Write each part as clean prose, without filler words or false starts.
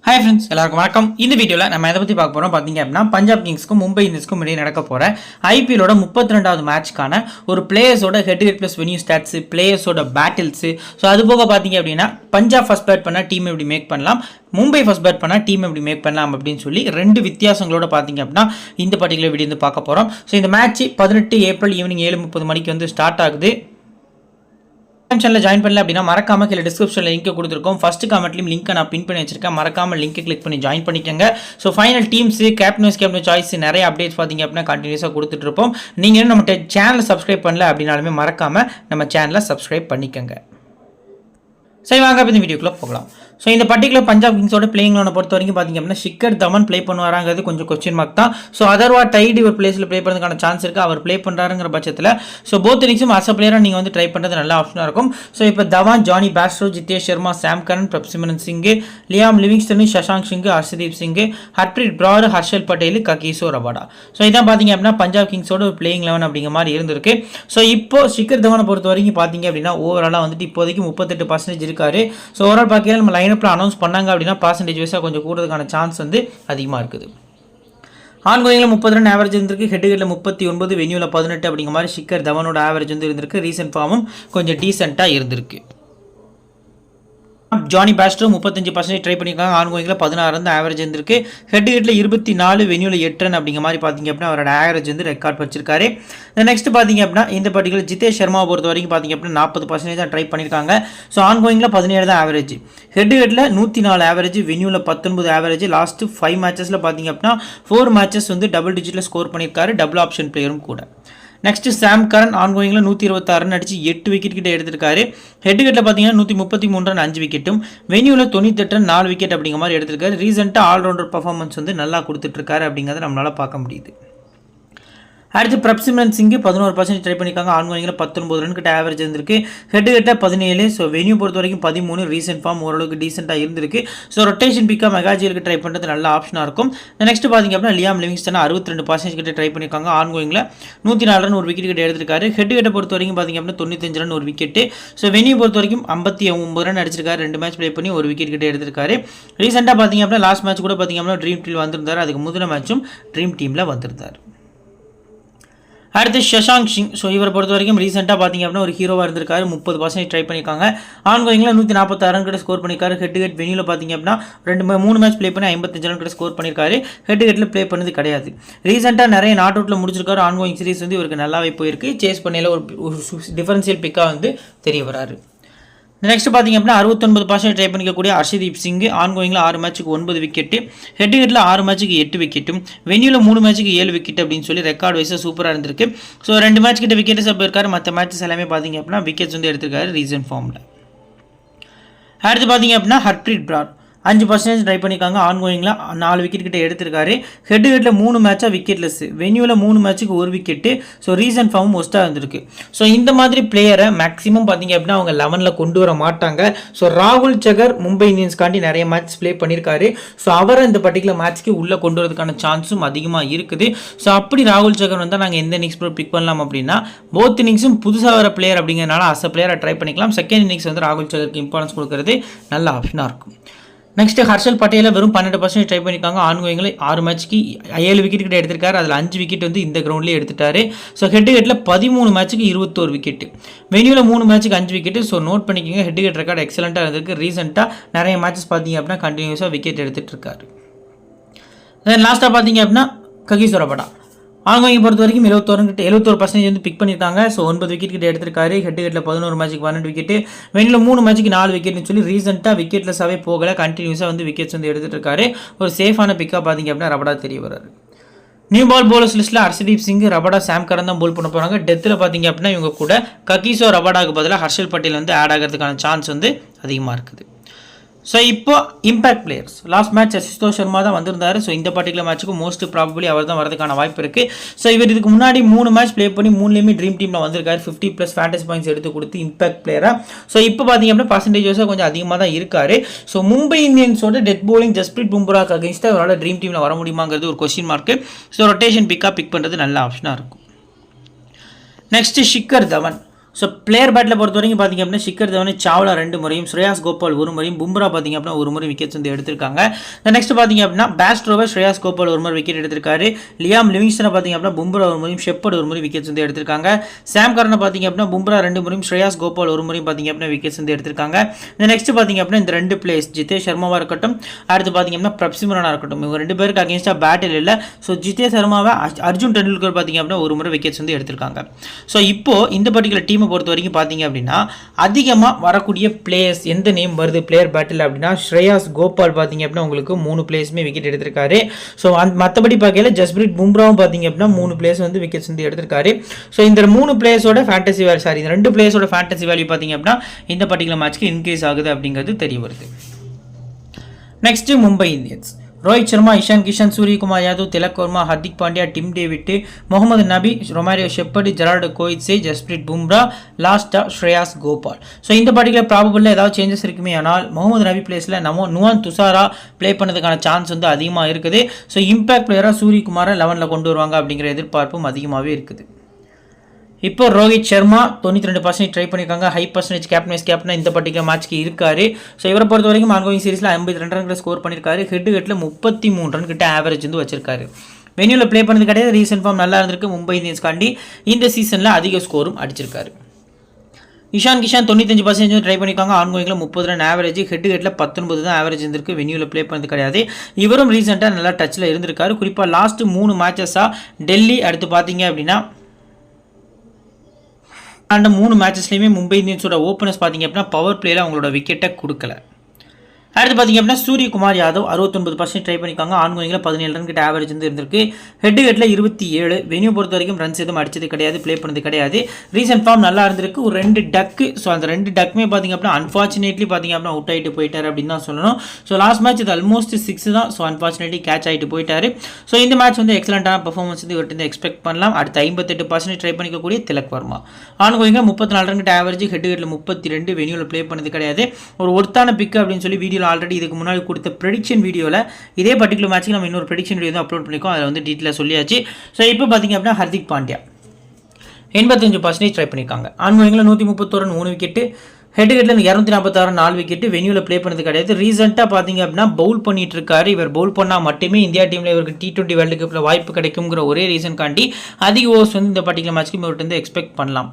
Hi friends, எல்லாருக்கும் வணக்கம். இந்த வீடியோல நம்ம எதை பத்தி பார்க்க போறோம் பாத்தீங்க அப்படின்னா பஞ்சாப் கிங்ஸ்க்கும் மும்பை இந்தியன்ஸ்க்கும் இடையே நடக்க போற ஐபிஎலோட 32வது மேட்ச்க்கான ஒரு பிளேயர்ஸோட head to head plus venue stats, பிளேயர்ஸோட பேட்டில்ஸ். ஸோ அது போக பாத்தீங்க அப்படின்னா பஞ்சாப் ஃபர்ஸ்ட் பேட் பண்ணா டீம் எப்படி மேக் பண்ணலாம், மும்பை ஃபர்ஸ்ட் பேட் பண்ணா டீம் எப்படி மேக் பண்ணலாம் அப்படின்னு சொல்லி ரெண்டு வித்தியாசங்களோட பாத்தீங்க அப்படின்னா இந்த பர்டிகுலர் வீடியோ வந்து பார்க்க போறோம். ஸோ இந்த மேட்ச் 18 ஏப்ரல் ஈவினிங் 7:30 மணிக்கு வந்து ஸ்டார்ட் ஆகுது. சேனல் ஜாயின் பண்ணல அப்படின்னா மறக்காம கீழே டிஸ்கிரிப்ஷன்ல லிங்க் கொடுத்துருக்கோம். ஃபர்ஸ்ட் கமெண்ட்லயும் லிங்க் நான் பின் பண்ணி வச்சிருக்கேன். மறக்காம லிங்க் கிளிக் பண்ணி ஜாயின் பண்ணிக்கோங்க. So final teams, captain choice நிறைய அப்டேட்ஸ் பார்த்தீங்க அப்படின்னா கண்டினியூஸாக கொடுத்துட்டு இருப்போம். நீங்க நம்ம சேனலை சப்ஸ்கிரைப் பண்ணல அப்படின்னாலுமே மறக்காம நம்ம சேனலை சப்ஸ்கிரைப் பண்ணிக்கோங்க. சரி வாங்க இந்த வீடியோக்குள்ள போகலாம். ஸோ இந்த பர்டிகுலர் பஞ்சாப் கிங்ஸோட பிளேயிங் லோனை பொறுத்த வரைக்கும் பார்த்தீங்க அப்படின்னா ஷிக்கர் தமன் ப்ளே பண்ணுவாராங்கிறது கொஞ்சம் கொஸ்டின் மார்க் தான். ஸோ அதர்வா டைடு ஒரு பிளேஸில் ப்ளே பண்ணுறதுக்கான சான்ஸ் இருக்குது. அவர் ப்ளே பண்ணுறாருங்கிற பட்சத்தில் ஸோ போத் இன்னிங்ஸும் அஸ் அ பிளேயராக நீங்கள் வந்து ட்ரை பண்ணுறது நல்ல ஆப்ஷனாக இருக்கும். ஸோ இப்போ Dhawan, Jonny Bairstow, Jitesh Sharma, Sam Curran, Prabhsimran Singh, Liam Livingstone, Shashank Singh, Arshdeep Singh, Harpreet Brar, Harshal Patel, Kagiso Rabada. So இதான் பார்த்தீங்க அப்படின்னா பஞ்சாப் கிங்ஸோட ஒரு பிளேயிங் லெவன் அப்படிங்கிற மாதிரி இருந்திருக்கு. ஸோ இப்போ ஷிக்கர் தவானை பொறுத்த வரைக்கும் பார்த்தீங்க அப்படின்னா ஓவராலாக வந்துட்டு இப்போதைக்கு 38% இருக்காரு. ஸோ ஓவரால் பார்க்கல நம்ம லைனப்பில் அனௌன்ஸ் பண்ணாங்க அப்படின்னா பர்சன்டேஜ் வைஸாக கொஞ்சம் கூடுறதுக்கான சான்ஸ் வந்து அதிகமாக இருக்குது. ஆன்கோயிங்கில் 30 ரன் ஆவரேஜ் இருந்திருக்கு, ஹெட் ஹெட்டில் 39, வென்யூவில் 18 அப்படிங்கிற மாதிரி ஷிக்கர் தவனோட ஆவரேஜ் வந்து இருந்திருக்கு. ரீசெண்ட் ஃபார்மும் கொஞ்சம் டீசெண்டாக இருந்திருக்கு. ஜானி பேஸ்ட்ரோ 35% ட்ரை பண்ணியிருக்காங்க. ஆன்கோயிங்கில் 16 ரன் ஆவரேஜ் இருந்திருக்கு, ஹெட் ஹெட்டில் 24, வென்யூவில் 8 ரன் அப்படிங்கிற மாதிரி பார்த்தீங்க அப்படின்னா அவரோட ஆவரேஜ் வந்து ரெக்கார்ட் வச்சிருக்காரு. நெக்ஸ்ட் பார்த்தீங்க அப்படின்னா இந்த பர்டிகுலர் ஜிதேஷ் சர்மாவை பொறுத்த வரைக்கும் பார்த்தீங்க அப்படின்னா 40% தான் ட்ரை பண்ணியிருக்காங்க. ஸோ ஆன்கோயிங்கில் 17 தான் ஆவரேஜ், ஹெட் ஹெட்டில் 104 ஆவரேஜ், வென்யூவில் 19 ஆவரேஜ். லாஸ்ட் 5 மேட்சஸில் பார்த்தீங்க அப்படின்னா 4 மேட்சஸ் வந்து டபுள் டிஜிட்டில் ஸ்கோர் பண்ணியிருக்காரு, டபுள் ஆப்ஷன் பிளேயரும் கூட. நெக்ஸ்ட் சாம் கரன் ஆன்கோயிங்கில் 126 ரன் அடிச்சு 8 விக்கெட் கிட்ட எடுத்திருக்காரு. ஹெட் விக்கெட்டில் பார்த்தீங்கன்னா 133 ரன் 5 விக்கெட்டும், வென்யூவில் 98 ரன் 4 விக்கெட் அப்படிங்கிற மாதிரி எடுத்திருக்காரு. ரீசெண்டாக ஆல்ரவுண்டர் பர்ஃபார்மன்ஸ் வந்து நல்லா கொடுத்துட்ருக்காரு அப்படிங்கிறத நம்மளால் பார்க்க முடியுது. அடுத்து பிரப்சிமரன் சிங் 11% ட்ரை பண்ணியிருக்காங்க. ஆன்கோயிங்கில் 19 ரன் கிட்ட ஆவரேஜ் இருந்திருக்கு, ஹெட் ஹெட்டில் 17. ஸோ வென்யூ பொறுத்த வரைக்கும் 13. ரீசெண்ட் ஃபார்ம் ஓரளவுக்கு டீசெண்டாக இருந்திருக்கு. ஸோ ரொட்டேஷன் பிக்காக மெகாஜியலுக்கு ட்ரை பண்ணுறது நல்ல ஆப்ஷனாக இருக்கும். நெக்ஸ்ட் பார்த்தீங்க அப்படின்னா லியாம் லிவிங்ஸ்டன் 62% கிட்ட ட்ரை பண்ணியிருக்காங்க. ஆன்கோயிங்கில் 104 ரன் ஒரு விக்கெட் கிட்ட எடுத்திருக்காரு. ஹெட் ஹெட்டை பொறுத்த வரைக்கும் பார்த்தீங்க அப்படின்னா 95 ரன் ஒரு விக்கெட். ஸோ வென்யூ பொறுத்த வரைக்கும் 59 ரன் அடிச்சிருக்காரு. 2 மேட்ச் ப்ளே பண்ணி ஒரு விக்கெட் கிட்ட எடுத்திருக்காரு. ரீசெண்டாக பார்த்தீங்க அப்படின்னா லாஸ்ட் மேட்ச் கூட பார்த்தீங்க அப்படின்னா ட்ரீம் டீமில் வந்திருந்தார். அதுக்கு முதல் மேட்சும் ட்ரீம் டீமில் வந்திருந்தார். அடுத்து சஷாங்க் சிங். ஸோ இவரை பொறுத்த வரைக்கும் ரீசெண்டாக பார்த்தீங்க அப்படின்னா ஒரு ஹீரோவாக இருந்திருக்காரு. 30% ட்ரை பண்ணியிருக்காங்க. ஆன்கோயிங்கில் 146 ரன் கிட்ட ஸ்கோர் பண்ணியிருக்காரு. ஹெட் ஹெட் வென்யூவில் பார்த்தீங்க அப்படின்னா 3 மேட்ச் ப்ளே பண்ணி 55 ரன் கிட்ட ஸ்கோர் பண்ணியிருக்காரு. ஹெட் ஹெட்டில் ப்ளே பண்ணது கிடையாது. ரீசெண்டாக நிறைய நாட் அவுட்டில் முடிச்சிருக்காரு. ஆன்கோயிங் சீரிஸ் வந்து இவருக்கு நல்லாவே போயிருக்கு. சேஸ் பண்ணையில் ஒரு டிஃபரன்ஷியல் பிக்காக வந்து தெரிய வராரு. நெக்ஸ்ட் பார்த்தீங்க அப்படின்னா 69% ட்ரை பண்ணிக்கக்கூடிய ஹர்ஷதீப் சிங். ஆன்கோயிங்கில் 6 மேட்சுக்கு 9 விக்கெட்டு, ஹெட் ஹெட்டில் 6 மேட்சுக்கு 8 விக்கெட்டும், வென்யூவில் 3 மேட்சுக்கு 7 விக்கெட் அப்படின்னு சொல்லி ரெக்கார்ட் வைஸாக சூப்பராக இருந்திருக்கு. ஸோ 2 மேட்ச் கிட்ட விக்கெட்ஸ் போயிருக்காரு. மற்ற மேட்சஸ் எல்லாமே பார்த்தீங்க அப்படின்னா விக்கெட்ஸ் வந்து எடுத்திருக்காரு ரீசெண்ட் ஃபார்மில். அடுத்து பார்த்தீங்க அப்படின்னா ஹர்ப்ரீத் பிரார் 5% ட்ரை பண்ணியிருக்காங்க. ஆன்கோயிங்கில் 4 விக்கெட் கிட்ட எடுத்திருக்காரு. ஹெட் ஹெட்டில் 3 மேட்சாக விக்கெட்லெஸ், வென்யூவில் 3 மேட்சுக்கு 1 விக்கெட்டு. ஸோ ரீசெண்ட் ஃபார்மும் ஒஸ்ட்டாக இருந்திருக்கு. ஸோ இந்த மாதிரி பிளேயரை மேக்ஸிமம் பார்த்தீங்க அப்படின்னா அவங்க 11ல் கொண்டு வர மாட்டாங்க. ஸோ ராகுல் சகர் மும்பை இந்தியன்ஸ்காண்டி நிறைய மேட்ச் ப்ளே பண்ணியிருக்காரு. ஸோ அவரை இந்த பர்டிகுலர் மேட்ச்க்கு உள்ளே கொண்டு வரதுக்கான சான்ஸும் அதிகமாக இருக்குது. ஸோ அப்படி ராகுல் சகர் வந்தால் நாங்கள் எந்த இன்னிங்ஸ் பிக் பண்ணலாம் அப்படின்னா போத் இன்னிங்ஸும் புதுசாக வர பிளேயர் அப்படிங்கிறனால அஸ் அ பிளேயரை ட்ரை பண்ணிக்கலாம். செகண்ட் இன்னிங்ஸ் வந்து ராகுல் சகருக்கு இம்பார்ட்டன்ஸ் கொடுக்கறது நல்ல ஆப்ஷனாக இருக்கும். நெக்ஸ்ட் ஹர்ஷல் பட்டேல வெறும் 12% ட்ரை பண்ணியிருக்காங்க. ஆன்கோயிங்கில் 6 மேட்ச்க்கு 7 விக்கெட் கிட்ட எடுத்திருக்காரு. அதில் 5 விக்கெட் வந்து இந்த கிரவுண்ட்லேயே எடுத்துட்டாரு. ஸோ ஹெட் ஹெட்டில் 13 மேட்சுக்கு 21 விக்கெட், வென்யூவில் 3 மேட்சுக்கு 5 விக்கெட். ஸோ நோட் பண்ணிக்கோங்க, ஹெட் ஹெட் ரெக்கார்டு எக்ஸலண்ட்டாக இருந்திருக்கு. ரீசெண்டாக நிறைய மேட்சஸ் பார்த்தீங்க அப்படின்னா கண்டினியூஸாக விக்கெட் எடுத்துகிட்டு இருக்காரு. தென் லாஸ்ட்டாக பார்த்தீங்க அப்படின்னா ககிசோ ரபாடா. ஆன்கோயிங் பொறுத்த வரைக்கும் 71% வந்து பிக் பண்ணியிருக்காங்க. ஸோ 9 விக்கெட் கிட்ட எடுத்திருக்காரு. ஹெட் ஹெட்டில் 11 மேட்சுக்கு 12 விக்கெட், வென்யூவில் 3 மேட்சுக்கு 4 விக்கெட்னு சொல்லி ரீசெண்டாக விக்கெட்லெஸ்ஸாகவே போகலை. கண்டினியூஸாக வந்து விக்கெட்ஸ் வந்து எடுத்துகிட்டு இருக்காரு. ஒரு சேஃபான பிக்காக பார்த்தீங்க அப்படின்னா ரபாடா தெரிய வராரு. நியூ பால் போலர்ஸ் லிஸ்ட்டில் ஹர்ஷதீப் சிங், ரபாடா, சாம் கரன் தான் போல் பண்ண போகிறாங்க. டெத்தில் பார்த்தீங்க அப்படின்னா இவங்க கூட ககிசோ ரபாடாவுக்கு பதிலாக ஹர்ஷல் பட்டேல் வந்து ஆட் ஆகிறதுக்கான சான்ஸ் வந்து அதிகமாக இருக்குது. ஸோ இப்போ impact players last match Ashutosh Sharma தான் வந்திருந்தாரு. ஸோ இந்த பர்டிகுலர் மேட்ச்சுக்கு மோஸ்ட் ப்ராபபிளி அவர் தான் வரதுக்கான வாய்ப்பு இருக்குது. ஸோ இவர் இதுக்கு முன்னாடி 3 மேட்ச் ப்ளே பண்ணி 3லேயுமே ட்ரீம் டீமில் வந்திருக்காரு. 50+ ஃபேண்டசி பாயிண்ட்ஸ் எடுத்து கொடுத்து இம்பாக்ட் பிளேயராக. ஸோ இப்போ பார்த்தீங்க அப்படின்னா பர்சன்டேஜ் வைஸாக கொஞ்சம் அதிகமாக தான் இருக்காரு. ஸோ மும்பை இந்தியன்ஸோட டெத் போலிங் ஜஸ்பிரீத் பும்ராக்கு அகேன்ஸ்டாக அவரால் ட்ரீம் டீமில் வர முடியுமாங்கிறது ஒரு கொஸ்டின் மார்க்கு. ஸோ ரொட்டேஷன் பிக் பண்ணுறது நல்ல ஆப்ஷனாக இருக்கும். Next Shikhar Dhawan so player பேட்டில் பொறுத்த வரைக்கும் பார்த்திங்க அப்படின்னா ஷிக்கர் தவன் சாவ்லா 2 முறையும், ஸ்ரேயாஸ் கோபால் 1 முறையும், பும்ரா பார்த்திங்க அப்படின்னா 1 முறை விக்கெட்ஸ் வந்து எடுத்திருக்காங்க. நெக்ஸ்ட் பார்த்திங்க அப்படின்னா பேஸ்ட்ரோவை ஸ்ரேயாஸ் கோபால் 1 முறை விக்கெட் எடுத்திருக்காரு. லியாம் லிவிங்ஸ்டனை பார்த்திங்க அப்படின்னா பும்ரா 1 முறையும், ஷெப்பர்ட் 1 முறை விக்கெட்ஸ் வந்து எடுத்திருக்காங்க. சாம் கரனை பார்த்திங்க அப்படின்னா பும்ரா 2 முறையும், ஸ்ரேயாஸ் கோபால் 1 முறையும் பார்த்திங்க அப்படின்னா விக்கெட்ஸ் வந்து எடுத்திருக்காங்க. நெக்ஸ்ட் பார்த்திங்க அப்படின்னா இந்த 2 பிளேயர்ஸ் ஜிதேஷ் சர்மாவாக இருக்கட்டும், அடுத்து பார்த்திங்க அப்படின்னா பிரப்சிமரனாக இருக்கட்டும், இவங்க 2 பேருக்கு அகேன்ஸ்டாக பேட்டில் இல்லை. ஸோ ஜிதேஷ் சர்மாவை அர்ஜுன் டெண்டுல்கர் பார்த்திங்க அப்படின்னா 1 முறை விக்கெட்ஸ் வந்து எடுத்திருக்காங்க. ஸோ இப்போ இந்த பர்டிகுலர் டீமை பொறுத்த வரைக்கும் பார்த்திங்க அப்படின்னா அதிகமாக வரக்கூடிய பிளேயர்ஸ் எந்த நேம் வருது பிளேயர் பேட்டில் அப்படின்னா ஸ்ரேயாஸ் கோபால் பார்த்திங்க அப்படின்னா உங்களுக்கு 3 பிளேயர்ஸுமே விக்கெட் எடுத்திருக்காரு. ஸோ மற்றபடி பார்க்கல ஜஸ்பிரீத் பும்ராவும் பார்த்திங்க அப்படின்னா 3 பிளேயர்ஸ் வந்து விக்கெட்ஸ் வந்து எடுத்திருக்காரு. ஸோ இந்த 3 பிளேயர்ஸோட ஃபேண்டசி வேல்யூ இந்த 2 பிளேயர்ஸோட ஃபேண்டசி வேல்யூ பார்த்திங்க அப்படின்னா இந்த பர்டிகுலர் மேட்ச்க்கு இன்க்ரீஸ் ஆகுது அப்படிங்கிறது தெரிய வருது. Next Mumbai Indians Rohit Sharma, Ishan Kishan, Suryakumar Yadav, Tilak Varma, Hardik Pandya, Tim David, Mohammad Nabi, Romario Shepherd, Gerald Coetzee, Jasprit Bumrah, லாஸ்டா ஸ்ரேயாஸ் கோபால். ஸோ இந்த பர்டிகுலர் ப்ராபபிளில் ஏதாவது சேஞ்சஸ் இருக்குமே ஆனால் முகமது நபி பிளேஸில் நுவான் துஷாரா ப்ளே பண்ணதுக்கான சான்ஸ் வந்து அதிகமாக இருக்குது. ஸோ இம்பாக்ட் பிளேயராக சூரியகுமாரை 11ல் கொண்டு வருவாங்க அப்படிங்கிற எதிர்பார்ப்பும் அதிகமாகவே இருக்குது. இப்போ ரோஹித் சர்மா 92% ட்ரை பண்ணியிருக்காங்க. ஹை பர்சன்டேஜ் கேப்டனா இந்த பர்டிகுலர் மேட்ச்க்கு இருக்காரு. ஸோ இவரை பொறுத்த வரைக்கும் ஆன்கோயிங் சீரிஸில் 52 ரன் ஸ்கோர் பண்ணியிருக்காரு. ஹெட்டில் 33 ரன் கிட்ட ஆவரேஜ் வந்து வச்சிருக்காரு. வென்யூவில் ப்ளே பண்ணது கிடையாது. ரீசெண்ட் ஃபார்ம் நல்லா இருந்திருக்கு. மும்பை இந்தியன்ஸ் காண்டி இந்த சீசனில் அதிக ஸ்கோரும் அடிச்சிருக்காரு. இஷான் கிஷான் 95% ட்ரை பண்ணியிருக்காங்க. ஆன்கோயிங்கில் 30 ரன் ஆவரேஜ், ஹெட்டில் 19 தான் ஆவரேஜ் இருந்திருக்கு. வென்யூவில் ப்ளே பண்ணது கிடையாது. இவரும் ரீசெண்டாக நல்லா டச்சில் இருந்திருக்காரு. குறிப்பாக லாஸ்ட் 3 மேட்சஸாக டெல்லி, அடுத்து பார்த்தீங்க அப்படின்னா அந்த 3 மேட்சஸ்லையுமே மும்பை இந்தியன்ஸோட ஓப்பனர்ஸ் பார்த்திங்க அப்படின்னா பவர் பிளேயில் அவங்களோட விக்கெட்டை கொடுக்கல. அடுத்து பார்த்திங்க அப்படின்னா சூரியகுமார் யாதவ் 69% ட்ரை பண்ணியிருக்காங்க. ஆன்கோயிங்கில் 17 ரன் கிட்ட ஆவரேஜ் வந்து இருந்திருக்கு. ஹெட்டில் 27. வென்யூ பொறுத்த வரைக்கும் ரன்ஸ் எதுவும் அடிச்சது கிடையாது, ப்ளே பண்ணது கிடையாது. ரீசெண்ட் ஃபார்ம் நல்லா இருந்திருக்கு. ஒரு 2 டக்கு. ஸோ அந்த 2 டக்குமே பார்த்திங்க அப்படின்னா அன்ஃபார்ச்சுனேட்லி பார்த்திங்க அப்படின்னா அவுட் ஆகிட்டு போயிட்டார் அப்படின்னு தான் சொல்லணும். ஸோ லாஸ்ட் மேட்ச் இது ஆல்மோஸ்ட் 6 தான். ஸோ அன்ஃபார்ச்சுனேட்லி கேட்ச் ஆகிட்டு போயிட்டார். ஸோ இந்த மேட்ச் வந்து எக்ஸலண்ட்டான பர்ஃபார்மன்ஸ் வந்து இவர்கிட்ட எக்ஸ்பெக்ட் பண்ணலாம். அடுத்து 58% ட்ரை பண்ணிக்கக்கூடிய திலக் வர்மா. ஆன்கோயிங்கில் 34 ரன் கிட்ட ஆவரேஜ், ஹெட்டில் 32. வென்யூவில் ப்ளே பண்ணது கிடையாது. ஒரு ஒருத்தான பிக் அப்படின்னு சொல்லி வீடியோ ஆல்ரெடி இதுக்கு முன்னாடி கொடுத்த ப்ரெடிக்ஷன் வீடியோவில் இதே பர்டிகுலர் மேட்ச்சுக்கு நம்ம இன்னொரு ப்ரெடிக்ஷன் வீடியோ தான் அப்லோட் பண்ணிக்கோம். அதில் வந்து டீட்டெயிலாக சொல்லியாச்சு. ஸோ இப்போ பார்த்திங்க அப்படின்னா ஹர்திக் பாண்டியா 85% ட்ரை பண்ணியிருக்காங்க. ஆன்கோயிங்கில் 131 ரன் 3 விக்கெட்டு, ஹெட்டில் 246 4 விக்கெட்டு. வென்யூவில் ப்ளே பண்ணது கிடையாது. ரீசெண்டாக பார்த்திங்க அப்படின்னா பவுல் பண்ணிட்டு இருக்காரு. இவர் பவுல் பண்ணால் மட்டுமே இந்தியா டீமில் இவருக்கு T20 வேர்ல்டு கப்பில் வாய்ப்பு கிடைக்குங்கிற ஒரே ரீசன் காண்டி அதிக ஓவர்ஸ் வந்து இந்த பர்டிகுலர் மேட்ச்க்கு இவர்கிட்ட வந்து எக்ஸ்பெக்ட் பண்ணலாம்.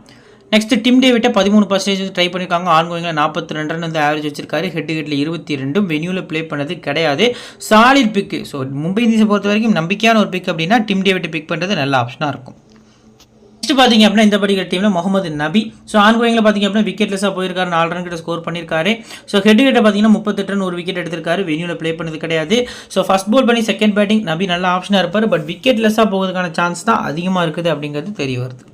நெக்ஸ்ட் டிம் டேவிட்டை 13% ட்ரை பண்ணியிருக்காங்க. ஆன்கோயிங்கில் 42 ரன் வந்து ஆவரேஜ் வச்சிருக்காரு. ஹெட்டில் 22. வென்யூவில் ப்ளே பண்ணது கிடையாது. சாலிட் பிக்கு. ஸோ மும்பை இந்தியன்ஸை பொறுத்த வரைக்கும் நம்பிக்கையான ஒரு பிக் அப்படின்னா டிம் டேவிட்டை பிக் பண்ணுறது நல்ல ஆப்ஷனாக இருக்கும். நெக்ஸ்ட் பார்த்திங்க அப்படின்னா இந்த பர்டிகுலர் டீமில் முகமது நபி. ஸோ ஆன்கோயிங்கில் பார்த்திங்க அப்படின்னா விக்கெட்லெஸ்ஸாக போயிருக்காரு. 4 ரன் கிட்ட ஸ்கோர் பண்ணியிருக்காரு. ஸோ ஹெட்டில் பார்த்தீங்கன்னா 38 ரன் 1 விக்கெட் எடுத்திருக்காரு. வென்யூவில் ப்ளே பண்ணது கிடையாது. ஸோ ஃபர்ஸ்ட் பால் பண்ணி செகண்ட் பேட்டிங் நபி நல்ல ஆப்ஷனாக இருப்பார். பட் விக்கெட்லெஸ்ஸாக போகிறதுக்கான சான்ஸ் தான் அதிகமாக இருக்குது அப்படிங்கிறது தெரிய வருது.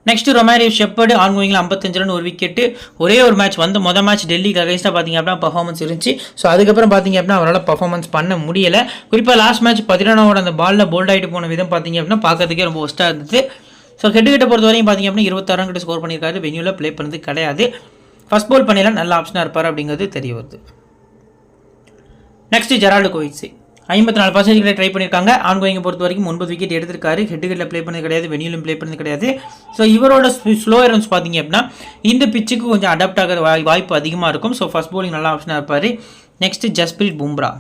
Next Romario Shepherd. ஆன்கோயிங்கில் 55 ரன் 1 விக்கெட்டு. ஒரே ஒரு மேட்ச் வந்து மொதல் மேட்ச் டெல்லிக்கு அகைன்ஸ்டாக பார்த்திங்க அப்படின்னா பர்ஃபார்மன்ஸ் இருந்துச்சு. ஸோ அதுக்கப்புறம் பார்த்திங்க அப்படின்னா அவரால் பர்ஃபார்மன்ஸ் பண்ண முடியலை. குறிப்பாக லாஸ்ட் மேட்ச் 11 அந்த பாலில் போல்ட் ஆகிட்டு போன விதம் பார்த்திங்க அப்படின்னா பார்க்கறதுக்கே ரொம்ப ஒஸ்ட்டாக இருந்துச்சு. ஸோ ஹெட்டில் பொறுத்த வரைக்கும் பார்த்திங்க அப்படின்னா 26 ரன் கிட்ட ஸ்கோர் பண்ணியிருக்காரு. வென்யூவில் ப்ளே பண்ணது கிடையாது. ஃபர்ஸ்ட் பால் பண்ணிடலாம் நல்ல ஆப்ஷனாக இருப்பார் அப்படிங்கிறது தெரிய வருது. நெக்ஸ்ட் ஜெரால்டோ கோயிட்ஸே 54% ட்ரை பண்ணியிருக்காங்க. ஆன்கோயிங்கை பொறுத்த வரைக்கும் 9 விக்கெட் எடுத்திருக்காரு. ஹெட்டில் ப்ளே பண்ணது கிடையாது. வென்யூலும் ப்ளே பண்ணது கிடையாது. ஸோ இவரோட ஸ்லோ ரன்ஸ் பார்த்திங்க அப்படின்னா இந்த பிச்சுக்கு கொஞ்சம் அடாப்ட் ஆகிற வாய்ப்பு அதிகமாக இருக்கும். ஸோ ஃபர்ஸ்ட் பவுலிங் நல்ல ஆப்ஷனாக இருப்பார். நெக்ஸ்ட் ஜஸ்பிரீத் பும்ரா.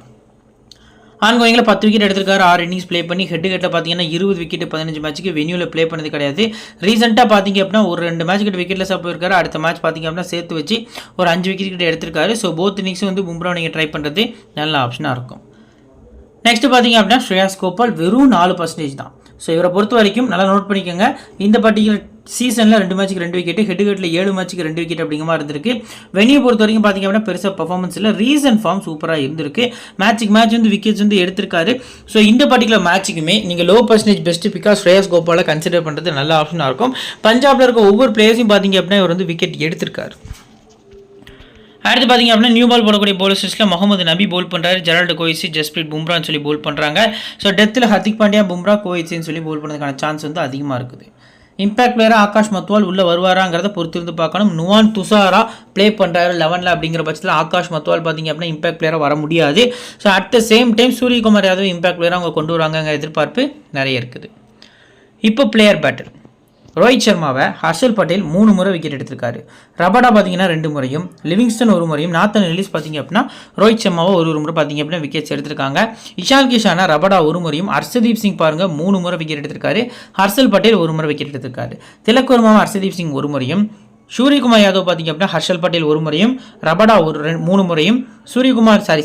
ஆன்கோயிங்கில் 10 விக்கெட் எடுத்திருக்காரு. 6 இன்னிங்ஸ் ப்ளே பண்ணி ஹெட்டில் பார்த்தீங்கன்னா 20 விக்கெட் 15 மேட்ச்சுக்கு. வென்யூவில் ப்ளே பண்ணது கிடையாது. ரீசெண்டாக பார்த்திங்க அப்படின்னா ஒரு 2 மேட்ச் கிட்ட விக்கெட்லெஸ்ஸாக போயிருக்காரு. அடுத்த மேட்ச் பார்த்திங்க அப்படின்னா சேர்த்து வச்சு ஒரு 5 விக்கெட் கிட்ட எடுத்திருக்காரு. ஸோ போத் இன்னிங்ஸும் வந்து பும்ரா நீங்கள் ட்ரை பண்ணுறது நல்ல ஆப்ஷனாக இருக்கும். நெக்ஸ்ட் பார்த்திங்க அப்படின்னா ஸ்ரேயாஸ் கோபால் வெறும் 4% தான். ஸோ இவரை பொறுத்த வரைக்கும் நல்லா நோட் பண்ணிக்கோங்க. இந்த பர்டிகுலர் சீசனில் 2 மேட்ச்சுக்கு 2 விக்கெட்டு, ஹெட்டில் 7 மேட்ச்சுக்கு 2 விக்கெட் அப்படிங்கிற மாதிரி இருந்திருக்கு. வென்யூ பொறுத்த வரைக்கும் பார்த்திங்க அப்படின்னா பெருசாக பர்ஃபார்மன்ஸ் இல்லை. ரீசன்ட் ஃபார்ம் சூப்பராக இருந்திருக்கு. மேட்ச் வந்து விக்கெட்ஸ் வந்து எடுத்திருக்காரு. ஸோ இந்த பர்டிகுலர் மேட்ச்சுக்குமே நீங்கள் low percentage best because Shreyas கோபாலை கன்சிடர் பண்ணுறது நல்ல ஆப்ஷனாக இருக்கும். பஞ்சாபில் இருக்க ஒவ்வொரு பிளேயர்ஸையும் பார்த்திங்க அப்படின்னா இவர் வந்து விக்கெட் எடுத்திருக்காரு. அடுத்து பார்த்திங்க அப்படின்னா நியூ பால் போடக்கூடிய பவுலர்ஸில் முகமது நபி போல் பண்ணுறாரு. ஜெரால்டோ கோயிட்ஸ், ஜஸ்பிரீத் பும்ரான்னு சொல்லி போல் பண்ணுறாங்க. ஸோ டெத்தில் ஹர்திக் பாண்டியா, பும்ரா, கோயிட்ஸ்ன்னு சொல்லி போல் பண்ணுறதுக்கான சான்ஸ் வந்து அதிகமாக இருக்குது. இம்பாக்ட் பிளேயராக ஆகாஷ் மத்வால் உள்ளே வருவாராங்கிறத பொறுத்திருந்து பார்க்கணும். நுவான் துஷாரா ப்ளே பண்ணுறாரு 11ல் அப்படிங்கிற பட்சத்தில் ஆகாஷ் மத்வால் பார்த்திங்க அப்படின்னா இம்பாக்ட் பிளேயராக வர முடியாது. So at the same time Suryakumar Yadav impact பிளேயராக அவங்க கொண்டு வராங்க எதிர்பார்ப்பு நிறைய இருக்குது. இப்போ பிளேயர் பேட்டில் ரோஹித் சர்மாவை ஹர்ஷல் பட்டேல் 3 முறை விக்கெட் எடுத்திருக்காரு. ரபடா பார்த்தீங்கன்னா 2 முறையும், லிவிங்ஸ்டன் 1 முறையும், நாத்தன் எல்லிஸ் பார்த்தீங்க அப்படின்னா ரோஹித் சர்மாவை ஒரு முறை பார்த்தீங்க அப்படின்னா விக்கெட்ஸ் எடுத்திருக்காங்க. இஷான் கிஷானா ரபடா 1 முறையும், ஹர்ஷதீப் சிங் பாருங்க 3 முறை விக்கெட் எடுத்திருக்காரு. ஹர்ஷல் பட்டேல் 1 முறை விக்கெட் எடுத்திருக்காரு. திலக் வர்மாவை ஹர்ஷதீப் சிங் 1 முறையும், சூரியகுமார் யாதவ் பார்த்தீங்க அப்படின்னா ஹர்ஷல் பட்டேல் 1 முறையும், ரபடா 3 முறையும்,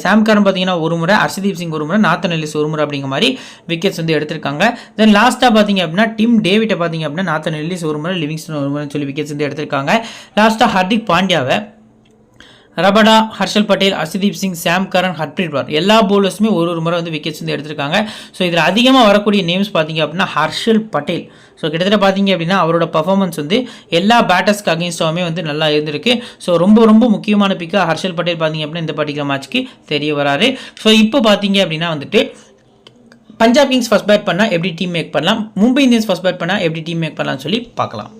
சாம் கரன் பார்த்தீங்கன்னா 1 முறை, ஹர்ஷதீப் சிங் 1 முறை, நாத்தன் எல்லிஸ் 1 முறை அப்படிங்கிற மாதிரி விக்கெட்ஸ் வந்து எடுத்திருக்காங்க. தென் லாஸ்ட்டாக பார்த்தீங்க அப்படின்னா டிம் டேவிட்டை பார்த்தீங்க அப்படின்னா நாத்தன் எல்லிஸ் 1 முறை, லிவிங்ஸ்டன் 1 முறை சொல்லி விக்கெட்ஸ் வந்து எடுத்திருக்காங்க. லாஸ்ட்டாக ஹர்திக் பாண்டியாவை ரபடா, ஹர்ஷல் பட்டேல், ஹர்ஷதீப் சிங், சாம் கரன், ஹர்ப்ரீத் பரார் எல்லா பவுலர்ஸுமே ஒரு முறை வந்து விக்கெட்ஸ் வந்து எடுத்திருக்காங்க. ஸோ இதில் அதிகமாக வரக்கூடிய நேம்ஸ் பார்த்தீங்க அப்படின்னா ஹர்ஷல் பட்டேல். ஸோ கிட்டத்தட்ட பார்த்தீங்க அப்படின்னா அவரோட பர்ஃபார்மன்ஸ் வந்து எல்லா பேட்டர்ஸ்க்கு அகேன்ஸ்டாகவுமே வந்து நல்லா இருந்திருக்கு. ஸோ ரொம்ப முக்கியமான பிக்காக ஹர்ஷல் பட்டேல் பார்த்தீங்க அப்படின்னா இந்த பர்டிகுலர் மேட்ச்க்கு தெரிய வராரு. ஸோ இப்போ பார்த்தீங்க அப்படின்னா வந்துட்டு பஞ்சாப் கிங்ஸ் ஃபர்ஸ்ட் பேட் பண்ணால் எப்படி டீம் மேக் பண்ணலாம், மும்பை இந்தியன்ஸ் ஃபர்ஸ்ட் பேட் பண்ணால் எப்படி டீம் மேக் பண்ணலாம்னு சொல்லி பார்க்கலாம்.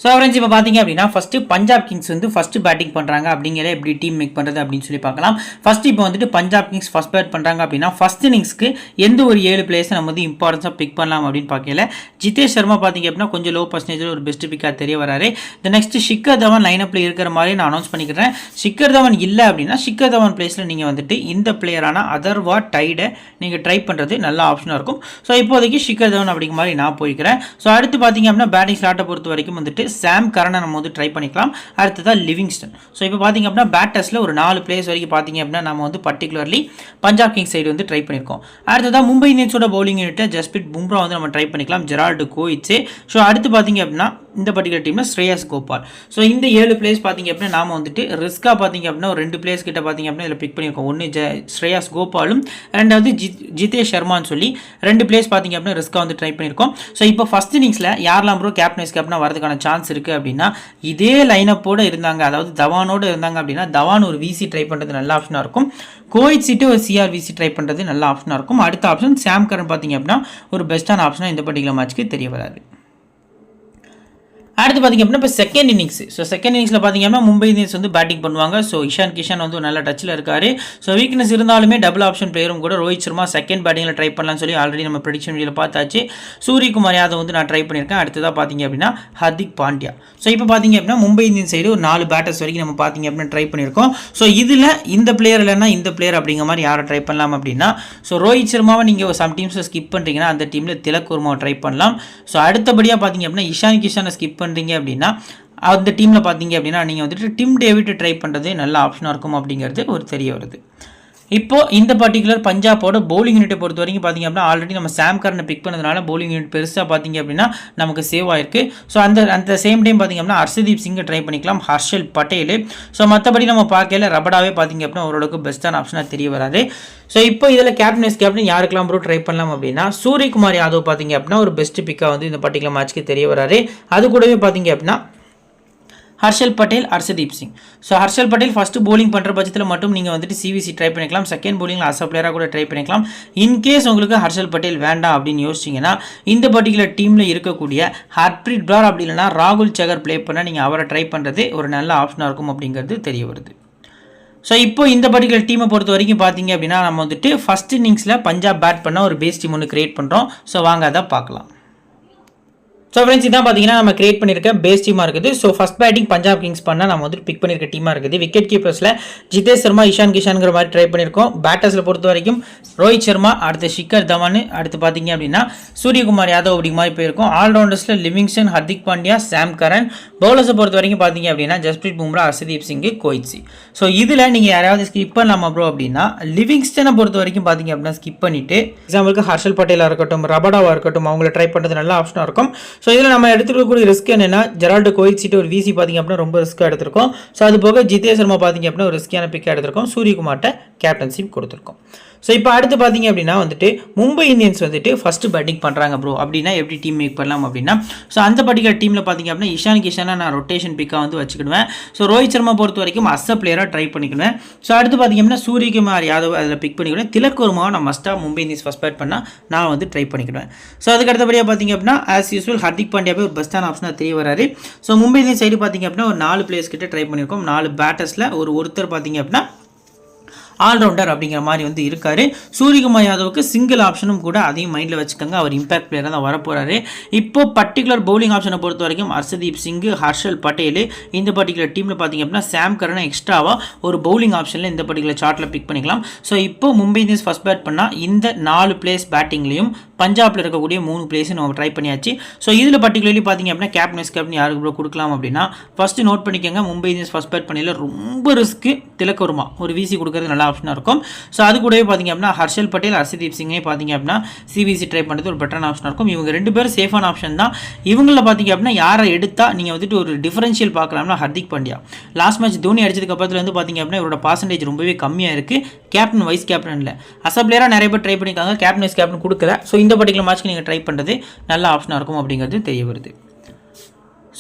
ஸோ ஃப்ரெண்ட்ஸ் இப்போ பார்த்தீங்க அப்படின்னா ஃபஸ்ட்டு பஞ்சாப் கிங்ஸ் வந்து ஃபஸ்ட்டு பேட்டிங் பண்ணுறாங்க அப்படிங்கிற எப்படி டீம் மேக் பண்ணுறது அப்படின்னு சொல்லி பார்க்கலாம். ஃபஸ்ட்டு இப்போ வந்துட்டு பஞ்சாப் கிங்ஸ் ஃபஸ்ட் பேட் பண்ணுறாங்க அப்படின்னா ஃபஸ்ட் இன்னிங்ஸ்க்கு எந்த ஒரு 7 பிளேயர்ஸை நம்ம வந்து இம்பார்ட்டன்ஸாக பிக் பண்ணலாம் அப்படின்னு பார்க்கல. ஜிதேஷ் சர்மா பார்த்தீங்க அப்படின்னா கொஞ்சம் லோ பர்சன்டேஜில் ஒரு பெஸ்ட் பிக்காக தெரிய வராரு. நெக்ஸ்ட் ஷிக்கர் தவான் லைனப்பில் இருக்கிற மாதிரி நான் அனௌன்ஸ் பண்ணிக்கிறேன். ஷிக்கர் தவான் இல்லை அப்படின்னா ஷிக்கர் தவான் பிளேஸில் நீங்கள் வந்துட்டு இந்த பிளேயரான அதர்வா டைடை நீங்கள் ட்ரை பண்ணுறது நல்ல ஆப்ஷனாக இருக்கும். ஸோ இப்போதைக்கு ஷிக்கர் தவான் அப்படிங்கிற மாதிரி நான் போய்க்கிறேன். ஸோ அடுத்து பார்த்தீங்க அப்படின்னா பேட்டிங் ஸ்லாட்டை பொறுத்த வரைக்கும் வந்துட்டு சாம் கரனை நம்ம வந்து ட்ரை பண்ணிக்கலாம். அடுத்ததான் லிவிங்ஸ்டன். ஸோ இப்போ பார்த்தீங்க அப்படின்னா பேட்டர்ஸில் ஒரு 4 பிளேயர்ஸ் வரைக்கும் பார்த்தீங்க அப்படின்னா நம்ம வந்து பர்டிகுலர்லி பஞ்சாப் கிங்ஸ் சைடு வந்து ட்ரை பண்ணியிருக்கோம். அடுத்ததான் மும்பை இந்தியன்ஸோட பவுலிங் யூனிட்டை ஜஸ்பிரீத் பும்ரா வந்து நம்ம ட்ரை பண்ணிக்கலாம், ஜெரால்டு கோயிட்ஸே. ஸோ அடுத்து பார்த்தீங்க அப்படின்னா இந்த பர்டிகுலர் டீமில் ஸ்ரேயாஸ் கோபால். ஸோ இந்த 7 பிளேயர்ஸ் பார்த்தீங்க அப்படின்னா நாம வந்துட்டு ரிஸ்காக பார்த்தீங்க அப்படின்னா ஒரு 2 பிளேயர்ஸ் கிட்ட பார்த்தீங்க அப்படின்னா இதில் பிக் பண்ணியிருக்கோம். ஒன்று ஸ்ரேயாஸ் கோபாலும், ரெண்டாவது ஜிதேஷ் சர்மான்னு சொல்லி 2 பிளேயர்ஸ் பார்த்தீங்க அப்படின்னா ரிஸ்காக வந்து ட்ரை பண்ணியிருக்கோம். ஸோ இப்போ ஃபர்ஸ்ட் இன்னிங்ஸில் யாரெல்லாம் ப்ரோ கேப்டன் கேப்டனாக வரதுக்கான சான்ஸ் இருக்குது அப்படின்னா இதே லைனப்போடு இருந்தாங்க, அதாவது தவானோடு இருந்தாங்க அப்படின்னா தவான் ஒரு விசி ட்ரை பண்ணுறது நல்ல ஆப்ஷனாக இருக்கும். கோயிட் சீட்டு ஒரு சிஆர் விசி ட்ரை பண்ணுறது நல்ல ஆப்ஷனாக இருக்கும். அடுத்த ஆப்ஷன் சாம் கரன் பார்த்தீங்க அப்படின்னா ஒரு பெஸ்ட்டான ஆப்ஷனாக இந்த பர்டிகுலர் மேட்ச்க்கு தெரிய வராது. அடுத்து பார்த்தீங்க அப்படின்னா இப்போ செகண்ட் இன்னிங்ஸ். ஸோ செகண்ட் இன்னிங்ஸில் பார்த்தீங்க அப்படின்னா மும்பை இந்தியன்ஸ் வந்து பேட்டிங் பண்ணுவாங்க. ஸோ இஷான் கிஷான் வந்து நல்ல டச்சில் இருக்காரு. ஸோ வீக்னஸ் இருந்தாலுமே டபுள் ஆப்ஷன் பிளேயரும் கூட ரோஹித் சர்மா செகண்ட் பேட்டிங்கில் ட்ரை பண்ணலாம்னு சொல்லி ஆல்ரெடி நம்ம ப்ரெடிக்ஷன் வீடியோவில் பார்த்தாச்சு. சூரியகுமார் யாதவ் வந்து நான் ட்ரை பண்ணியிருக்கேன். அடுத்ததாக பார்த்தீங்க அப்படின்னா ஹர்திக் பாண்டியா. ஸோ இப்போ பார்த்தீங்க அப்படின்னா மும்பை இந்தியன்ஸ் சைடு ஒரு 4 பேட்டர்ஸ் வரைக்கும் நம்ம பார்த்தீங்க அப்படின்னா ட்ரை பண்ணியிருக்கோம். ஸோ இதில் இந்த பிளேயர் இல்லைன்னா இந்த பிளேயர் அப்படிங்கிற மாதிரி யாரை ட்ரை பண்ணலாம் அப்படின்னா ஸோ ரோஹித் சர்மாவை நீங்கள் சம் டீம்ஸில் ஸ்கிப் பண்ணுறீங்கன்னா அந்த டீமில் திலக் வர்மாவை ட்ரை பண்ணலாம். ஸோ அடுத்தபடியாக பார்த்தீங்க அப்படின்னா இஷான் கிஷானை ஸ்கிப் பண்ணுறீங்க அப்படின்னா அந்த டீமில் பார்த்தீங்க அப்படின்னா நீங்கள் வந்துட்டு டிம் டேவிட் ட்ரை பண்ணுறது நல்ல ஆப்ஷனாக இருக்கும் அப்படிங்கிறது ஒரு தெரிய வருது. இப்போ இந்த பர்டிகுலர் பஞ்சாபோட பவுலிங் யூனிட்டை பொறுத்த வரைக்கும் பார்த்தீங்க அப்படின்னா ஆல்ரெடி நம்ம சாம் கரனை பிக் பண்ணதுனால பவுலிங் யூனிட் பெருசாக பார்த்தீங்க அப்படின்னா நமக்கு சேவ் ஆயிருக்கு. ஸோ அந்த சேம் டைம் பார்த்தீங்க அப்படின்னா ஹர்ஷதீப் சிங்கை ட்ரை பண்ணிக்கலாம், ஹர்ஷல் பட்டேல். ஸோ மற்றபடி நம்ம பார்க்கல ரபடாவே பார்த்தீங்க அப்படின்னா ஓரளவுக்கு பெஸ்ட்டான ஆப்ஷனாக தெரிய வராது. ஸோ இப்போ இதில் கேப்டன் யாருக்கெல்லாம் ப்ரோ ட்ரை பண்ணலாம் அப்படின்னா சூரியகுமார் யாதவ் பார்த்தீங்க அப்படின்னா ஒரு பெஸ்ட் பிக்காக வந்து இந்த பர்டிகுலர் மேட்ச்க்கு தெரிய வராது. அது கூடவே பார்த்தீங்க அப்படின்னா Harshal Patel, Harshdeep Singh. So Harshal Patel first bowling பண்ணுற பட்சத்தில் மட்டும் நீங்கள் வந்துட்டு சிவிசி ட்ரை பண்ணிக்கலாம், செகண்ட் போலிங்கில் அஸ் பிளேயராக கூட ட்ரை பண்ணிக்கலாம். இன்கேஸ் உங்களுக்கு ஹர்ஷல் பட்டேல் வேண்டாம் அப்படின்னு யோசிச்சிங்கன்னா இந்த பர்டிகுலர் டீமில் இருக்கக்கூடிய ஹர்ப்ரீத் பரார் அப்படி இல்லைனா ராகுல் சகர் ப்ளே பண்ணால் நீங்கள் அவரை ட்ரை பண்ணுறது ஒரு நல்ல ஆப்ஷனாக இருக்கும் அப்படிங்கிறது தெரிய வருது. ஸோ இப்போ இந்த பர்டிகுலர் டீமை பொறுத்த வரைக்கும் பார்த்தீங்க அப்படின்னா நம்ம வந்துட்டு ஃபஸ்ட் இன்னிங்ஸில் பஞ்சாப் பேட் பண்ணால் ஒரு பேஸ் டீம் ஒன்று கிரியேட் பண்ணுறோம். ஸோ வாங்க அதை பார்க்கலாம். ஸோ ஃப்ரெண்ட்ஸ் இதான் பார்த்தீங்கன்னா நம்ம கிரியேட் பண்ணியிருக்க பேஸ் டீமாக இருக்குது. So first batting Punjab Kings பண்ணால் நம்ம வந்துட்டு பிக் பண்ணியிருக்க டீமாக இருக்குது. விக்கெட் கீப்பர்ஸில் ஜிதேஷ் சர்மா, இஷான் கிஷான்ங்கிற மாதிரி ட்ரை பண்ணியிருக்கோம். பேட்டர்ஸில் பொறுத்த வரைக்கும் ரோஹித் சர்மா, அடுத்து ஷிக்கர் தவான், அடுத்து பார்த்தீங்க அப்படின்னா சூரியகுமார் யாதவ் அப்படிங்க மாதிரி போயிருக்கும். ஆல்ரவுண்டர்ஸில் லிவிங்ஸ்டன், ஹர்திக் பாண்டியா, சாம் கரன். பவுலர்ஸை பொறுத்த வரைக்கும் பார்த்தீங்க அப்படின்னா ஜஸ்பிரீத் பும்ரா, ஹர்ஷதீப் சிங், கோயிட்ஸி. ஸோ இதில் நீங்கள் யாராவது ஸ்கிப் பண்ணலாமா ப்ரோ அப்படின்னா லிவிங்ஸ்டனை பொறுத்த வரைக்கும் பார்த்தீங்க அப்படின்னா ஸ்கிப் பண்ணிவிட்டு எக்ஸாம்பிளுக்கு ஹர்ஷல் பட்டேலாக இருக்கட்டும், ரபடாவாக இருக்கட்டும், அவங்கள ட்ரை பண்ணுறது நல்ல ஆப்ஷனாக இருக்கும். ஸோ இதில் நம்ம எடுத்துக்கக்கூடிய ரிஸ்க் என்னன்னா ஜெரால்டு கோயிட்ஸிட்டு ஒரு விசி பார்த்தீங்க அப்படின்னா ரொம்ப ரிஸ்க்காக எடுத்திருக்கோம். ஸோ அது போக ஜிதேஷ் சர்மா பார்த்தீங்க அப்படின்னா ஒரு ரிஸ்கியான பிக்காக எடுத்திருக்கோம். சூரியகுமார்ட்ட கேப்டன்ஷிப் கொடுத்துருக்கோம். ஸோ இப்போ அடுத்து பார்த்தீங்க அப்படின்னா வந்துட்டு மும்பை இந்தியன்ஸ் வந்துட்டு ஃபஸ்ட்டு பேட்டிங் பண்ணுறாங்க ப்ரோ அப்படின்னா எப்படி டீம் மேக் பண்ணலாம் அப்படின்னா ஸோ அந்த பர்டிகுலர் டீமில் பார்த்தீங்க அப்படின்னா இஷான் கிஷானை நான் ரொட்டேஷன் பிக்காக வந்து வச்சுக்கிடுவேன். ஸோ ரோஹித் சர்மா பொறுத்த வரைக்கும் அஸ் பிளேயராக ட்ரை பண்ணிக்கிடுவேன். ஸோ அடுத்து பார்த்தீங்க அப்படின்னா சூரியகுமார் யாதவ் அதில் பிக் பண்ணிக்கிடுவேன். திலக் வர்மாவை நான் மஸ்ட்டாக மும்பை இந்தியன்ஸ் ஃபஸ்ட் பேட் பண்ணால் நான் வந்து ட்ரை பண்ணிக்கிடுவேன். ஸோ அதுக்கு அடுத்தபடியாக பார்த்தீங்க அப்படின்னா ஆஸ் யூஸ்வல் ஹர்திக் பாண்டியாவே ஒரு பெஸ்ட்டான ஆப்ஷனாக தெரிய வராரு. ஸோ மும்பை இந்தியன்ஸ் சைடு பார்த்தீங்க அப்படின்னா ஒரு 4 பிளேயர்ஸ் கிட்ட ட்ரை பண்ணியிருக்கோம். 4 பேட்டர்ஸில் ஒருத்தர் பார்த்தீங்க அப்படின்னா ஆல்ரவுண்டர் அப்படிங்கிற மாதிரி வந்து இருக்காரு. சூரியகுமார் யாதவுக்கு சிங்கிள் ஆப்ஷனும் கூட அதையும் மைண்டில் வச்சுக்கோங்க. அவர் இம்பாக்ட் பிளேயராக தான் வரப்போறாரு. இப்போ பர்டிகுலர் பவுலிங் ஆப்ஷனை பொறுத்த வரைக்கும் ஹர்ஷதீப் சிங், ஹர்ஷல் பட்டேல் இந்த பர்டிகுலர் டீமில் பார்த்தீங்க அப்படின்னா சாம் கரனை எக்ஸ்ட்ராவாக ஒரு பவுலிங் ஆப்ஷனில் இந்த பர்டிகுலர் சார்ட்டில் பிக் பண்ணிக்கலாம். ஸோ இப்போ மும்பை இந்தியன்ஸ் ஃபர்ஸ்ட் பேட் பண்ணால் இந்த 4 பிளேஸ் பேட்டிங்லையும் பஞ்சாபில் இருக்கக்கூடிய 3 பிளேஸும் நம்ம ட்ரை பண்ணியாச்சு. ஸோ இதில் பர்டிகுலர்லி பார்த்தீங்க அப்படின்னா கேப்டன் வைஸ் கேப்டன் யாருக்கு ப்ரோ கொடுக்கலாம் அப்படின்னா ஃபஸ்ட்டு நோட் பண்ணிக்கோங்க. மும்பை இந்தியன்ஸ் ஃபர்ஸ்ட் பேட் பண்ணல ரொம்ப ரிஸ்க்கு திலக் வர்மா ஒரு விசி கொடுக்கறது நல்ல ஆப்ஷனாக இருக்கும். ஸோ அது கூடவே பார்த்தீங்க அப்படின்னா ஹர்ஷல் பட்டேல், ஹர்ஷதீப் சிங்கே பார்த்தீங்க அப்படின்னா சிவிசி ட்ரை பண்ணுறது ஒரு பெட்டரான ஆப்ஷனாக இருக்கும். இவங்க 2 பேரும் சேஃபான ஆப்ஷன் தான். இவங்கள பார்த்தீங்க அப்படின்னா யாரை எடுத்தால் நீங்கள் வந்துட்டு ஒரு டிஃபரன்ஷியல் பார்க்கலாம்னா ஹர்திக் பாண்டியா. லாஸ்ட் மேட்ச் தோனி அடிச்சதுக்கு அப்புறத்துல வந்து பார்த்தீங்க அப்படின்னா இவரோட பர்சன்டேஜ் ரொம்பவே கம்மியாக இருக்குது. கேப்டன் வைஸ் கேப்டன் இல்லை, அசப்ளேயராக நிறைய பேர் ட்ரை பண்ணியிருக்காங்க, கேப்டன் வைஸ் கேப்டன் கொடுக்கல. ஸோ இந்த பர்டிகுலர் மேட்ச்க்கு நீங்கள் ட்ரை பண்ணுறது நல்ல ஆப்ஷனாக இருக்கும் அப்படிங்கிறது தெரிய வருது.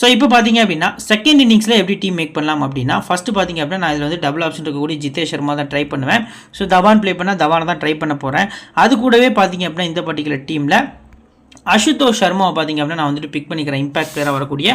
ஸோ இப்போ பார்த்தீங்க அப்படின்னா செகண்ட் இன்னிங்ஸில் எப்படி டீம் மேக் பண்ணலாம் அப்படின்னா ஃபஸ்ட்டு பார்த்தீங்க அப்படின்னா நான் இதில் வந்து டபுள் ஆப்ஷன் இருக்கக்கூடிய ஜிதேஷ் சர்மா தான் ட்ரை பண்ணுவேன். ஸோ தவான் ப்ளே பண்ணால் தவானை தான் ட்ரை பண்ண போகிறேன். அது கூடவே பார்த்தீங்க அப்படின்னா இந்த பர்டிகுலர் டீமில் அசுதோஷ் சர்மாவை பார்த்தீங்க அப்படின்னா நான் வந்துட்டு பிக் பண்ணிக்கிறேன். இம்பாக்ட் பிளேயராக வரக்கூடிய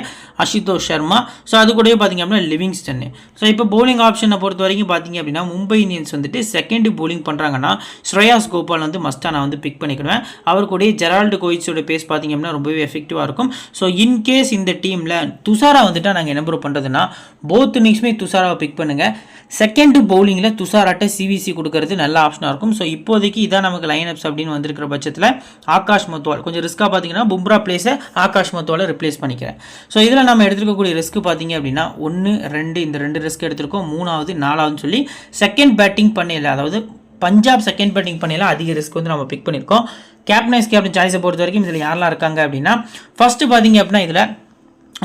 அசுதோஷ் சர்மா. ஸோ அது கூடவே பார்த்தீங்க அப்படின்னா லிவிங்ஸ்டன். ஸோ இப்போ பவுலிங் ஆப்ஷனை பொறுத்த வரைக்கும் பார்த்தீங்க அப்படின்னா மும்பை இந்தியன்ஸ் வந்துட்டு செகண்ட் பவுலிங் பண்ணுறாங்கன்னா ஸ்ரேயாஸ் கோபால் வந்து மஸ்ட்டாக நான் வந்து பிக் பண்ணிக்கிடுவேன். அவர் கூட ஜெரால்டு கோயிட்ஸோட பேஸ் பார்த்தீங்க அப்படின்னா ரொம்பவே எஃபெக்டிவாக இருக்கும். ஸோ இன்கேஸ் இந்த டீமில் துஷாரா வந்துட்டு நாங்கள் என்ன ப்ரோ பண்ணுறதுன்னா போத் இன்னிங்ஸுமே துஷாராவை பிக் பண்ணுங்கள். செகண்ட் பவுலிங்கில் துஷாராட்ட சிவிசி கொடுக்கறது நல்ல ஆப்ஷனாக இருக்கும். ஸோ இப்போதைக்கு இதான் நமக்கு லைனப்ஸ் அப்படின்னு வந்திருக்கிற பட்சத்தில் ஆகாஷ் மத்வால் கொஞ்சம் ரிஸ்க்காக பார்த்தீங்கன்னா பும்ரா பிளேஸை ஆகாஷ் மத்வாலை ரிப்ளேஸ் பண்ணிக்கிறேன். ஸோ இதில் நம்ம எடுத்துக்கக்கூடிய ரிஸ்க் பார்த்தீங்க அப்படின்னா 1, 2 இந்த 2 ரிஸ்க் எடுத்திருக்கோம். 3வது 4வது சொல்லி செகண்ட் பேட்டிங் பண்ணல, அதாவது பஞ்சாப் செகண்ட் பேட்டிங் பண்ணல அதிக ரிஸ்க் வந்து நம்ம பிக் பண்ணியிருக்கோம். கேப்டன் கேப்டன் சாய்ஸை பொறுத்த வரைக்கும் இதில் யாரெல்லாம் இருக்காங்க அப்படின்னா ஃபஸ்ட்டு பார்த்தீங்க அப்படின்னா இதில்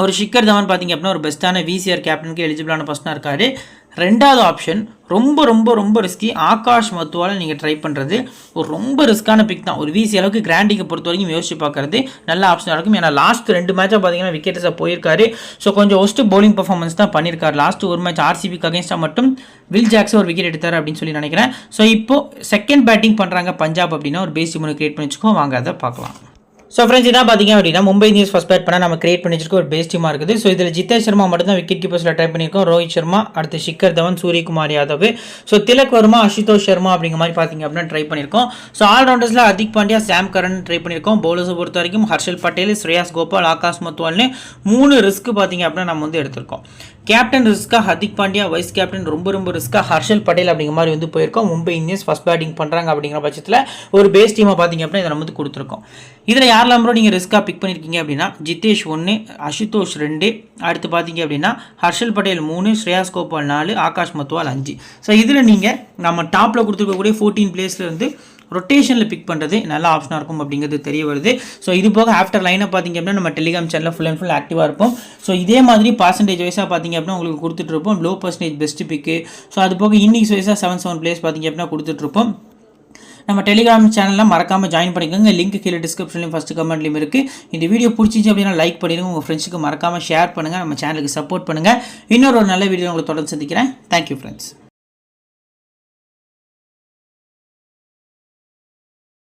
ஒரு ஷிக்கர் தவான் பார்த்தீங்க அப்படின்னா ஒரு பெஸ்ட்டான விசிஆர் கேப்டனுக்கு எலிஜிபிளான பர்சனாக இருக்காரு. 2வது ஆப்ஷன் ரொம்ப ரொம்ப ரொம்ப ரிஸ்கி ஆகாஷ் மத்வாலை நீங்கள் ட்ரை பண்ணுறது ஒரு ரொம்ப ரிஸ்க்கான பிக் தான். ஒரு விசி அளவுக்கு கிராண்டிங்கை பொறுத்த வரைக்கும் யோசிச்சு பார்க்குறது நல்ல ஆப்ஷனாக இருக்கும். ஏன்னா லாஸ்ட் 2 மேட்சாக பார்த்தீங்கன்னா விக்கெட்ஸாக போயிருக்காரு. ஸோ கொஞ்சம் ஒஸ்ட்டு பவுலிங் பர்ஃபார்மன்ஸ் தான் பண்ணியிருக்காரு. லாஸ்ட் ஒரு மேட்ச் ஆர்சிபிக்கு அகேன்ஸ்டாக மட்டும் வில் ஜாக்ஸை ஒரு விக்கெட் எடுத்தார் அப்படின்னு சொல்லி நினைக்கிறேன். ஸோ இப்போ செகண்ட் பேட்டிங் பண்ணுறாங்க பஞ்சாப் அப்படின்னா ஒரு பேஸ் டீம் கிரியேட் பண்ணி வச்சுக்கோ, வாங்க அதை பார்க்கலாம். ஸோ ஃப்ரெண்ட்ஸ் இதான் பார்த்தீங்க அப்படின்னா மும்பை இந்தியன்ஸ் ஃபர்ஸ்ட் பேட் பண்ணால் நம்ம கிரியேட் பண்ணி வச்சிருக்க ஒரு பேஸ் டீமாக இருக்குது. ஸோ இதில் ஜிதேஷ் சர்மா மட்டும் தான் விக்கெட் கீப்பர்ஸில் ட்ரை பண்ணியிருக்கோம். ரோஹித் சர்மா, அடுத்து ஷிக்கர் தவன், சூரியகுமார் யாதவ், ஸோ திலக் வர்மா, அசுதோஷ் சர்மா அப்படிங்கிற மாதிரி பார்த்தீங்க அப்படின்னா ட்ரை பண்ணியிருக்கோம். ஸோ ஆல்ரவுண்டர்ஸில் Hardik Pandya, Sam Curran try பண்ணியிருக்கோம். பவுலர்ஸை பொறுத்த வரைக்கும் ஹர்ஷல் பட்டேல், ஸ்ரேயாஸ் கோபால், ஆகாஷ் மத்வால்னு 3 ரிஸ்க் பார்த்தீங்க அப்படின்னா நம்ம வந்து எடுத்திருக்கோம். கேப்டன் ரிஸ்க்காக ஹர்திக் பாண்டியா, வைஸ் கேப்டன் ரொம்ப ரொம்ப ரிஸ்க்காக ஹர்ஷல் பட்டேல் அப்படிங்கிற மாதிரி வந்து போயிருக்கோம். மும்பை இந்தியன்ஸ் ஃபர்ஸ்ட் பேட்டிங் பண்ணுறாங்க அப்படிங்கிற பட்சத்தில் ஒரு பேஸ் டீமாக பார்த்தீங்க அப்படின்னா இதை நம்ம வந்து கொடுத்துருக்கோம். இதில் யாரெல்லாம் ப்ரோ நீங்கள் ரிஸ்க்காக பிக் பண்ணியிருக்கீங்க அப்படின்னா ஜிதேஷ் 1, அசுதோஷ் 2, அடுத்து பார்த்தீங்க அப்படின்னா ஹர்ஷல் பட்டேல் 3, ஸ்ரேயாஸ் கோபால் 4, ஆகாஷ் மத்வால் 5. ஸோ இதில் நீங்கள் நம்ம டாப்பில் கொடுத்துருக்கக்கூடிய 14 பிளேஸ்லேருந்து ரொட்டேஷனில் பிக் பண்ணுறது நல்ல ஆப்ஷனாக இருக்கும் அப்படிங்கிறது தெரிய வருது. ஸோ இது போக ஆஃப்டர் லைனை பார்த்தீங்க அப்படின்னா நம்ம டெலிகிராம் சேனலில் ஃபுல் அண்ட் ஃபுல் ஆக்டிவாக இருப்போம். ஸோ இதே மாதிரி பர்சன்டேஜ் வைஸாக பார்த்தீங்க அப்படின்னா உங்களுக்கு கொடுத்துட்ருப்போம். லோ பர்சன்டேஜ் பெஸ்ட் பிக்கு, ஸோ அது போக இன்னிங்ஸ் வைஸாக 7 பிளேஸ் பார்த்தீங்க அப்படின்னா கொடுத்துட்ருப்போம். நம்ம டெலிகிராம் சேனலில் மறக்காமல் ஜாயின் பண்ணிக்கோங்க. லிங்க் கீழே டிஸ்கிரிப்ஷன்லையும் ஃபஸ்ட்டு கமெண்ட்லையும் இருக்குது. இந்த வீடியோ பிடிச்சிச்சு அப்படின்னா லைக் பண்ணிடுங்க, உங்கள் ஃப்ரெண்ட்ஸுக்கு மறக்காமல் ஷேர் பண்ணுங்கள், நம்ம சேனலுக்கு சப்போர்ட் பண்ணுங்கள். இன்னொரு நல்ல வீடியோ உங்களை தொடர்ந்து சந்திக்கிறேன். Thank you friends.